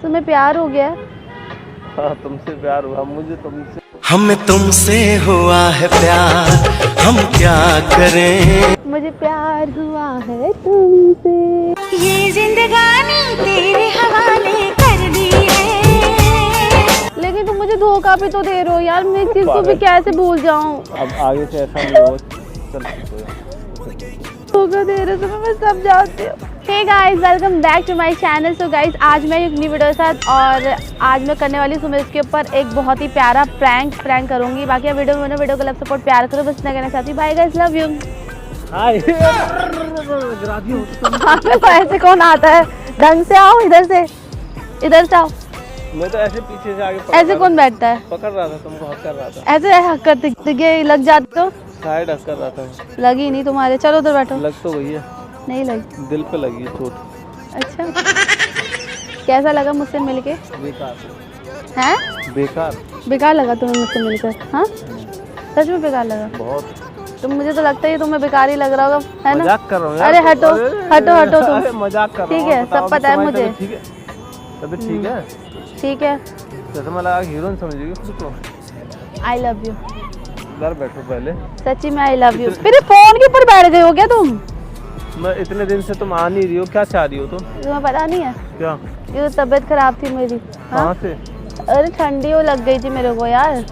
तुम्हें प्यार हो गया? हाँ, तुमसे प्यार हुआ मुझे तुमसे। हमें तुमसे हुआ है प्यार, हम क्या करें। मुझे प्यार हुआ है तुमसे, ये जिंदगानी तेरे हवाले कर दी है। लेकिन तुम मुझे धोखा भी तो दे रहे हो यार, मैं इस चीज को भी कैसे भूल जाऊं। अब आगे से ऐसा नहीं हो। चल धोखा दे रहे हो, मैं सब जानती हूँ। Hey guys, welcome back to my channel. So guys, आज मैं एक न्यू वीडियो के साथ और आज मैं करने वाली हूँ सुमित के ऊपर एक बहुत ही प्यारा प्रैंक करूंगी। बाकी आप वीडियो को लव सपोर्ट प्यार करो, बस इतना कहना चाहती हूँ। Bye guys, love you. Hi तो ऐसे कौन आता है? ढंग से आओ, इधर से आओ। मैं तो ऐसे पीछे से आगे ऐसे कौन बैठता है? पकड़ रहा था तुमको, हक कर रहा था। ऐसे हक करते लग जाते हो? साइड हक कर रहा था। लगी नहीं तुम्हारे, चलो उधर बैठो। लग तो गई है। नहीं लगी? दिल पे लगी है चोट। अच्छा, कैसा लगा मुझसे मिलके? बेकार हैं? बेकार लगा तुम्हें मुझसे मिलकर? हाँ, सच में बेकार लगा बहुत। तुम, मुझे तो लगता है तुम्हें बेकार ही लग रहा होगा, है ना? मजाक कर रहा हूँ। अरे हटो तुम। अरे मजाक कर रहा हूँ। ठीक है, सब पता है मुझे। ठीक है, तभी ठीक है। ठीक है, जैसे मैं लगा हीरोइन समझेगी खुद को। I love you. इधर बैठो पहले। सच्ची में आई लव यू। मेरे फोन के ऊपर बैठ गए हो क्या तुम? मैं इतने दिन से तुम आ नहीं रही हो, क्या चाह रही हो तुम? तुम्हें पता नहीं है? क्या? ये तो तबीयत खराब थी मेरी। कहाँ से? अरे ठंडी वो लग गई थी मेरे को यार।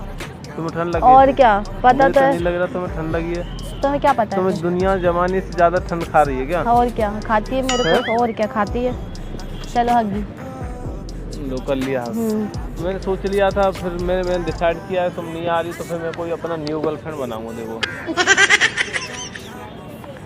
तुम्हें ठंड लगी? और क्या पता तो नहीं लग रहा तुम्हें ठंड लगी है। तुम्हें क्या पता है? तुम्हें दुनिया जमाने से ज्यादा ठंड खा रही है क्या? और क्या खाती है मेरे को? और क्या खाती है? चलो हगी लो कर लिया। मैंने सोच लिया था, फिर मैंने डिसाइड किया है तुम नहीं आ रही तो फिर मैं कोई अपना न्यू गर्लफ्रेंड बनाऊंगा। देखो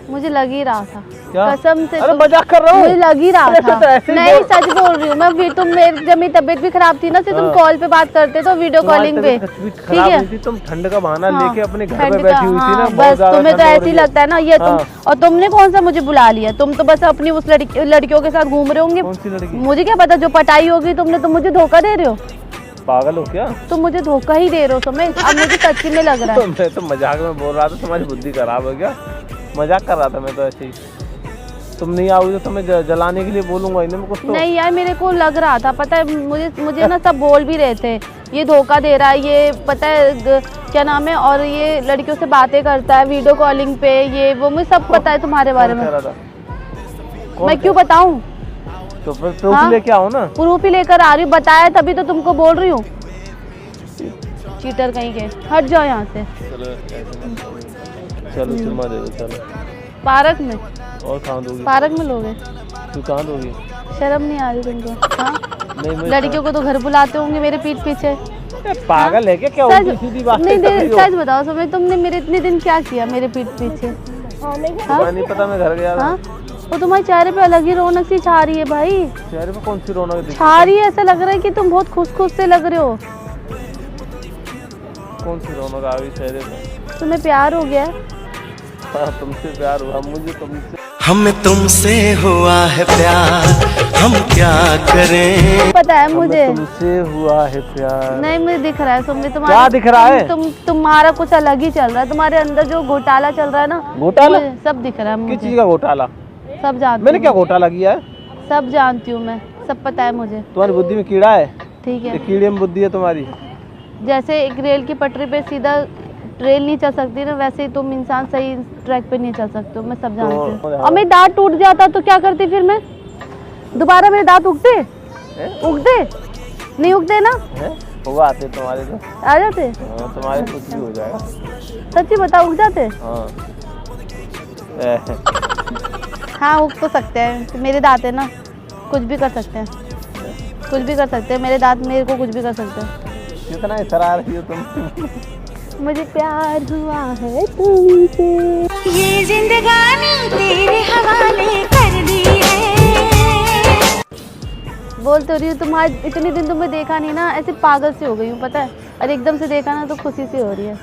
मुझे लग ही रहा था, क्या? कसम से। अरे मजाक कर रहा हूँ। मुझे लग ही रहा था। तो नहीं, सच बोल रही हूँ मैं भी। जब मेरी तबीयत भी खराब थी ना, सिर्फ तुम कॉल पे बात करते तो वीडियो कॉलिंग पे। ठीक है, तुम ठंड का बहाना लेके अपने घर ठंड पे बैठी हुई थी ना। बस तुम्हें तो ऐसे ही लगता है ना ये तुम। और तुमने कौन सा मुझे बुला लिया? तुम तो बस अपनी उस लड़कियों के साथ घूम रहे होंगे। कौन सी लड़की? मुझे क्या पता, जो पटाई होगी तुमने। तुम मुझे धोखा दे रहे हो। पागल हो क्या? तुम मुझे धोखा ही दे रहे हो सुमित। अब मुझे सच्ची में लग रहा है। मैं तो मजाक में बोल रहा था, तुम्हारी बुद्धि खराब है क्या? मजाक कर रहा था मैं तो ऐसे ही। तुम नहीं आओगे तो मैं जलाने के लिए बोलूंगा इन्हें कुछ तो। नहीं यार, मेरे को लग रहा था, पता है मुझे ना सब बोल भी रहे थे ये धोखा दे रहा है, ये पता है क्या नाम है, और ये लड़कियों से बातें करता है वीडियो कॉलिंग पे, ये वो मुझे सब पता है तुम्हारे बारे में। मैं क्यों बताऊं? तो फिर प्रूफ लेके आओ ना। प्रूफ ही लेकर आ रही हूँ, बताया तभी तो तुमको बोल रही हूँ। चीटर कहीं के, हट जाओ यहाँ से। चलो चुम्मा दे दो। चलो पार्क में। और कहाँ दोगी? पार्क में लोगे? तू कहाँ दोगी? शर्म नहीं आ रही तुमको? हाँ, नहीं लड़कियों को तो घर बुलाते होंगे मेरे पीठ पीछे। पागल है क्या? क्या उल्टी सीधी बात करती हो? सच बताओ सुमित, तुमने मेरे इतने दिन क्या किया मेरे पीठ पीछे? नहीं पता, मैं घर गया था। वो तुम्हारे चेहरे पे अलग ही रौनक सी छा रही है भाई। चेहरे पे कौन सी रौनक छा रही है? ऐसा लग रहा है कि तुम बहुत खुश से लग रहे हो। कौन सी रौनक आ गई चेहरे पे? तुम्हें प्यार हो गया? हाँ, तुमसे प्यार हुआ मुझे तुमसे। हमें तुमसे हुआ है प्यार, हम क्या करें। पता है मुझे तुमसे हुआ है प्यार। नहीं, मुझे दिख रहा है सुमित, क्या दिख रहा है? तुम्हारा कुछ अलग ही चल रहा है। तुम्हारे अंदर जो घोटाला चल रहा है ना, घोटाला सब दिख रहा है मुझे। किस चीज का घोटाला? सब जानती मैंने हूँ। क्या घोटाला किया है? सब जानती हूँ मैं, सब पता है मुझे। तुम्हारी बुद्धि में कीड़ा है। ठीक है, कीड़े में बुद्धि है तुम्हारी। जैसे एक रेल की पटरी पे सीधा ट्रेन नहीं चल सकती ना, वैसे ही तुम इंसान सही ट्रैक पे नहीं चल सकते हो। मैं सब जानती हूँ। और मेरे दांत टूट जाता तो क्या करती फिर मैं? दोबारा मेरे दांत उगते? नहीं उगते ना? होगा आते तुम्हारे तो आ जाते? तुम्हारे कुछ भी हो जाएगा। सच्ची बता, उग जाते? हाँ। हाँ, उग तो सकते हैं। मेरे दांत है ना, कुछ भी कर सकते हैं। कुछ भी कर सकते हैं मेरे दांत, मेरे को कुछ भी कर सकते हैं। कितना इतरा रही हो तुम? मुझे प्यार हुआ है तुमसे, ये जिंदगानी तेरे हवाले कर दी है। बोल तो रही हूँ। तुम्हारे इतने दिन तुम्हें देखा नहीं ना, ऐसे पागल से हो गई हूँ पता है। और एकदम से देखा ना तो खुशी से हो रही है।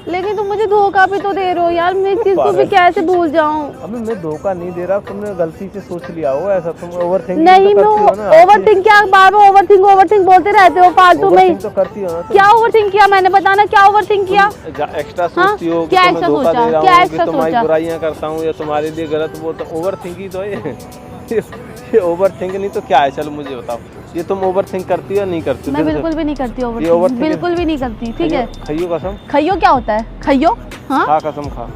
लेकिन तुम मुझे धोखा भी तो दे रहे हो यार, मैं इस चीज को भी कैसे भूल जाऊं। अबे मैं धोखा नहीं दे रहा, तुमने गलती से सोच लिया हो ऐसा। तुम ओवरथिंक नहीं, मैं ओवरथिंक क्या, बार बार ओवरथिंक बोलते रहते हो फालतू में। तो करती हो ना। क्या ओवरथिंक किया मैंने? बताना क्या ओवरथिंक किया? एक्स्ट्रा सोचती हो? क्या एक्स्ट्रा सोचा? क्या एक्स्ट्रा तुम्हारी सोचा? बुराइयां करता हूँ या तुम्हारे लिए गलत, वो तो ओवरथिंक ही तो है। ये ओवर थिंक नहीं तो क्या है? चलो मुझे बताओ, ये तुम ओवर थिंक करती हो या नहीं करती? मैं बिल्कुल भी नहीं करती ये ओवरथिंक, overthinking- बिल्कुल भी नहीं करती। ठीक है, खइयो कसम, खइयो क्या होता है? खइयो, हाँ खा कसम खा,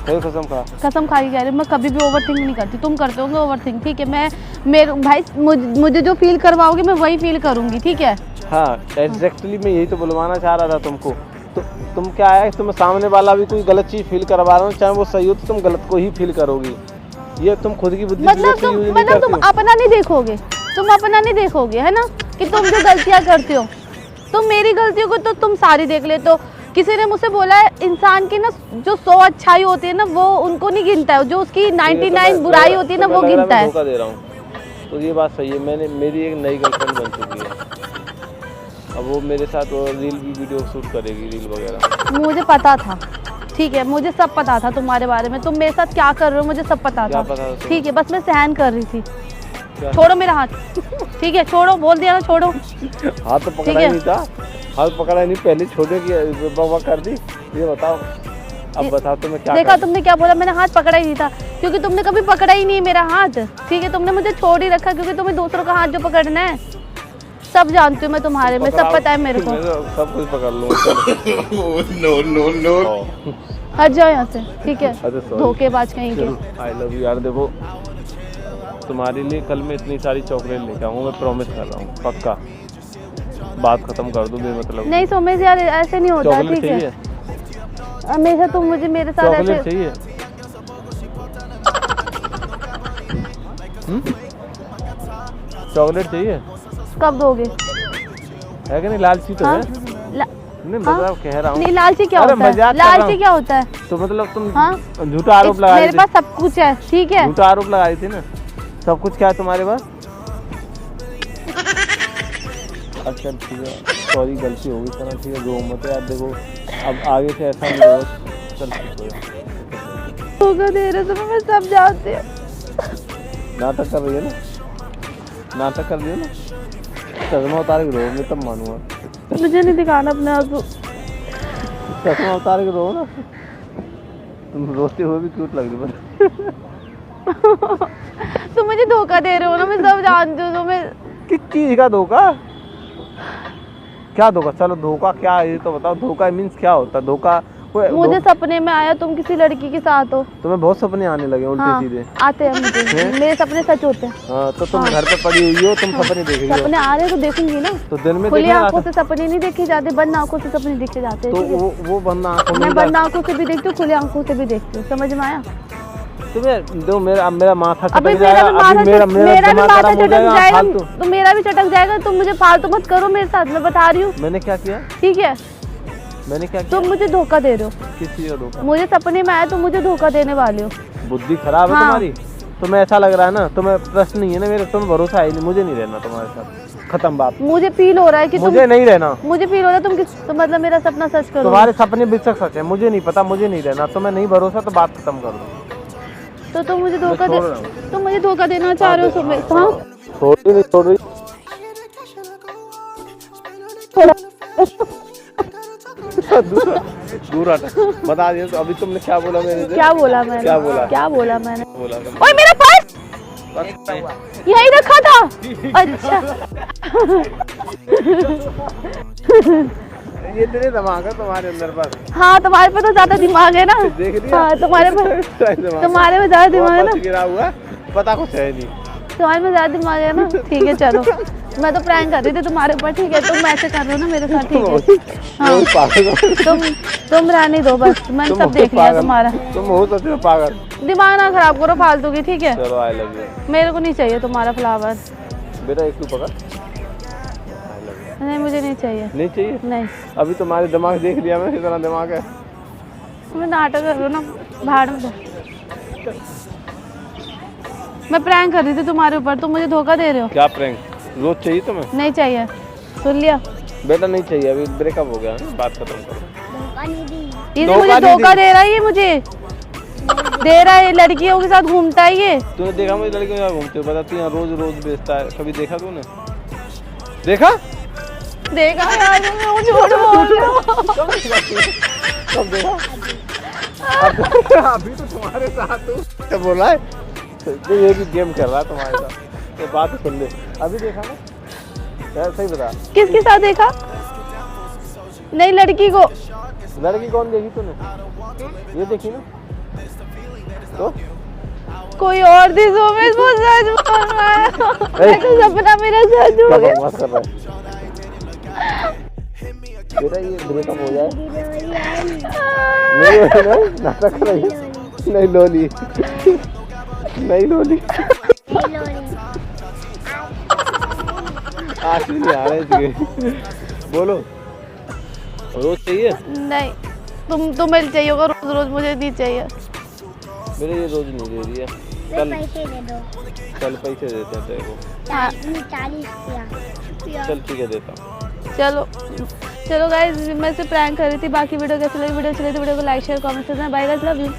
खइयो कसम खा। कसम खा के कह रही हूँ, मैं कभी भी ओवरथिंक नहीं करती। तुम करते होगे ओवरथिंक, ठीक है। मैं मेरे भाई मुझे जो फील करवाओगे मैं वही फील करूंगी, ठीक है। हाँ एग्जैक्टली, मैं यही तो बुलवाना चाह रहा था तुमको। तो तुम क्या है, तुम्हें सामने वाला भी कोई गलत चीज़ फील करवा रहा हो, चाहे वो सही हो तो तुम गलत को ही फील करोगी। ये तुम खुद की बुद्धि मतलब तुम अपना नहीं देखोगे, तुम अपना नहीं देखोगे, है ना, कि तुम जो गलतियां करते हो। तुम मेरी गलतियों को तो तुम सारी देख लेते हो। किसी ने मुझसे बोला है, इंसान की ना जो 100 अच्छाई होती है ना, वो उनको नहीं गिनता है, जो उसकी 99 बुराई होती है ना, वो गिनता है। धोखा दे रहा हूँ, तो ये बात सही है। मेरी एक नई गर्लफ्रेंड बन चुकी है, अब वो मेरे साथ वो रील भी वीडियो शूट करेगी, रील वगैरह। मुझे पता था, ठीक है, मुझे सब पता था तुम्हारे बारे में। तुम मेरे साथ क्या कर रहे हो मुझे सब पता क्या था, पता था? ठीक है, बस मैं सहन कर रही थी। क्या? छोड़ो मेरा हाथ, ठीक है, छोड़ो, बोल दिया ना, छोड़ो। हाथ तो ठीक पकड़ा है। ही नहीं था, हाथ पकड़ा ही नहीं, पहले छोड़ने की बाबा कर दी। ये बताओ, अब बताओ तुम्हें क्या देखा करना? तुमने क्या बोला? मैंने हाथ पकड़ा ही नहीं था, क्योंकि तुमने कभी पकड़ा ही नहीं मेरा हाथ, ठीक है। तुमने मुझे छोड़ ही रखा, क्योंकि तुम्हें दूसरों का हाथ जो पकड़ना है। सब जानती हूँ मैं तुम्हारे में, सब पता है मेरे को। मैं तो सब कुछ पकड़ लूँ। नो। हट जाओ यहाँ से, ठीक है, अरे sorry। धोखेबाज कहीं के। आई लव यू यार। देखो तुम्हारे लिए कल मैं इतनी सारी चॉकलेट लेके आऊँगा, मैं प्रॉमिस कर रहा हूँ, पक्का। बात खत्म कर दो बेमतलब। नहीं सोमेश यार, ऐसे नहीं होता, चॉकलेट ठीक है। चाहिए? हमेशा तुम मुझे मेरे साथ चॉकलेट ऐसे। चाहिए? चॉकलेट चाहिए? कब दोगे? है कि नहीं? लालची तो हाँ? है। ला- नहीं हाँ? मतलब कह रहा हूँ। नहीं, लालची क्या अरे होता है? मजाक कर रहा लालची हूँ। क्या होता है? तो मतलब तुम हाँ? झूठा आरोप लगा रही मेरे थी। पास सब कुछ है, ठीक है। झूठा आरोप लगा रही थी ना। सब कुछ क्या है तुम्हारे पास? अच्छा ठीक है, सॉरी गलती हो गई सर, ठीक है, जो मत यार। देखो अब आगे से ऐसा नहीं होगा। चल ठीक है। धोखा दे रहे तुम्हें, मैं सब जानती हूँ। नाटक कर रही है ना, नाटक कर रही है ना। चश्मा उतार के रो, मैं तब मानूंगा। मुझे नहीं दिखाना अपने आंसू। चश्मा उतार के रो ना, तुम रोते हुए भी क्यूट लग रही है। तुम मुझे धोखा दे रहे हो ना, मैं सब जानती हूँ तुम्हें। किस चीज का धोखा? क्या धोखा? चलो धोखा क्या है ये तो बताओ। धोखा मीन्स क्या होता है? धोखा मुझे सपने में आया तुम किसी लड़की के साथ हो। तुम्हें बहुत सपने आने लगे उल्टे हाँ, सीधे? आते हैं मुझे, मेरे सपने सच होते हैं। हाँ, तो तुम घर पे पड़ी हुई हो, तुम सपने देख रही हो। सपने आ रहे हैं तो देखूंगी ना। तो दिन में खुली देखने आंखों आता- से सपने नहीं देखे जाते, बंद आंखों से सपने देखे जाते हैं, तो ठीक है? वो बंद आंखों में मैं बंद आंखों से भी देखती हूँ, खुली आंखों से भी देखती हूँ, समझ में आया? तुम्हें दो मेरा माथा अभी चटक मेरा जाएगा। भी माथा अभी मेरा मेरा भी दिमाग माथा खराब हो चटक जाएगा जाएगा, फालतू। तो मेरा भी चटक जाएगा। तुम मुझे फालतू मत करो मेरे साथ, मैं बता रही हूँ, मैंने क्या किया? ठीक है? मैंने क्या किया? तुम मुझे धोखा दे रहे हो। किस चीज का धोखा? मुझे सपने में आया तुम मुझे धोखा देने वाले हो। बुद्धि खराब है हाँ। तुम्हारी? तुम्हें ऐसा लग रहा है ना, तुम्हें ट्रस्ट नहीं है ना मेरे, तुम्हें भरोसा है नहीं। मुझे नहीं रहना तुम्हारे साथ, खत्म बात। मुझे फील हो रहा है कि मुझे नहीं रहना। मुझे फील हो रहा है तुम किस तो मतलब मेरा सपना सच करो। तुम्हारे सपने बेशक सच है, मुझे नहीं पता, मुझे नहीं रहना। तुम्हें नहीं भरोसा तो बात खत्म कर दो। तो तुम मुझे धोखा मैं छोड़ रहा हूँ। तुम मुझे धोखा देना चाह रहे हो सुमेश? हाँ, छोड़ रही नहीं छोड़ रही। दूर हटा, बता दिया। तो अभी तुमने क्या बोला मेरे से? क्या बोला मैंने? क्या बोला? क्या बोला मैंने? बोला ओए मेरा पर्स बस यही रखा था। अच्छा ये तेरे दिमाग है तुम्हारे अंदर बस। हाँ, तुम्हारे पे तो ज्यादा दिमाग है ना। देख लिया? हाँ, तुम्हारे में ज्यादा दिमाग है ना। गिरा हुआ पता कुछ है नहीं। तुम्हारे में ज्यादा दिमाग है ना। ठीक है चलो, मैं तो प्रैंक कर रही थी तुम्हारे ऊपर, ठीक है? तुम ऐसे कर रहे हो ना मेरे साथ, ठीक है? हाँ, तुम रहने दो बस, मैंने सब देख लिया तुम्हारा। तुम हो सच में पागल। दिमाग ना खराब करो फालतू की, ठीक है? चलो आई लव यू। मेरे को नहीं चाहिए तुम्हारा फ्लावर। बेटा एक तू पकड़। नहीं, मुझे नहीं चाहिए। नहीं चाहिए? नहीं, अभी तुम्हारे दिमाग देख लिया मैं, कितना दिमाग है। मैं नाटक कर रही हूँ ना, भाड़ में दो। मैं प्रैंक कर रही थी तुम्हारे ऊपर, तुम मुझे धोखा दे रहे हो। क्या प्रैंक? रोज चाहिए तुम्हें? नहीं चाहिए, सुन लिया? बेटा नहीं चाहिए, अभी ब्रेकअप हो गया है, बात खत्म करो। ये धोखा मुझे नहीं धोखा दी। दे रहा है, ये मुझे दे रहा है। लड़कियों के साथ घूमता है ये। तूने देखा मुझे लड़कियों के साथ घूमते हुए? बता, तू यहाँ रोज रोज बेचता है, कभी देखा तूने? देखा? देखा यार, मैं झूठ बोल रही हूँ। कब देखा? अभी तो तुम्हारे साथ हूँ। क्या बोला है? नहीं, ये भी गेम कर रहा है तुम्हारे साथ। ये बात सुन ले, अभी देखा ना यार, सही बता। किसके साथ देखा? नहीं, लड़की को। लड़की कौन देखी तूने? ये देखी ना तो? कोई और थी सुमित, वो सच बोल रहा है। मैं तो सपना मेरा सच हो गया। बकवास कर रहा है तेरा, ये ब्रेकअप हो जाए। नहीं नाटक कर रही है। नहीं लोली, नहीं लोली, आज नहीं आ रहे थे। बोलो, रोज चाहिए? नहीं, तुम्हें चाहिए होगा रोज रोज, मुझे नहीं चाहिए। मेरे ये रोज नहीं दे रही है। कल पैसे दे दो। कल पैसे देते हैं तेरे को। हाँ। 40 चल ठीक है, देता हूँ। चलो चलो गाइस, मैं से प्रैंक कर रही थी। बाकी वीडियो कैसी लगी? वीडियो अच्छी लगी तो वीडियो को लाइक शेयर कमेंट करना। Bye guys, love you.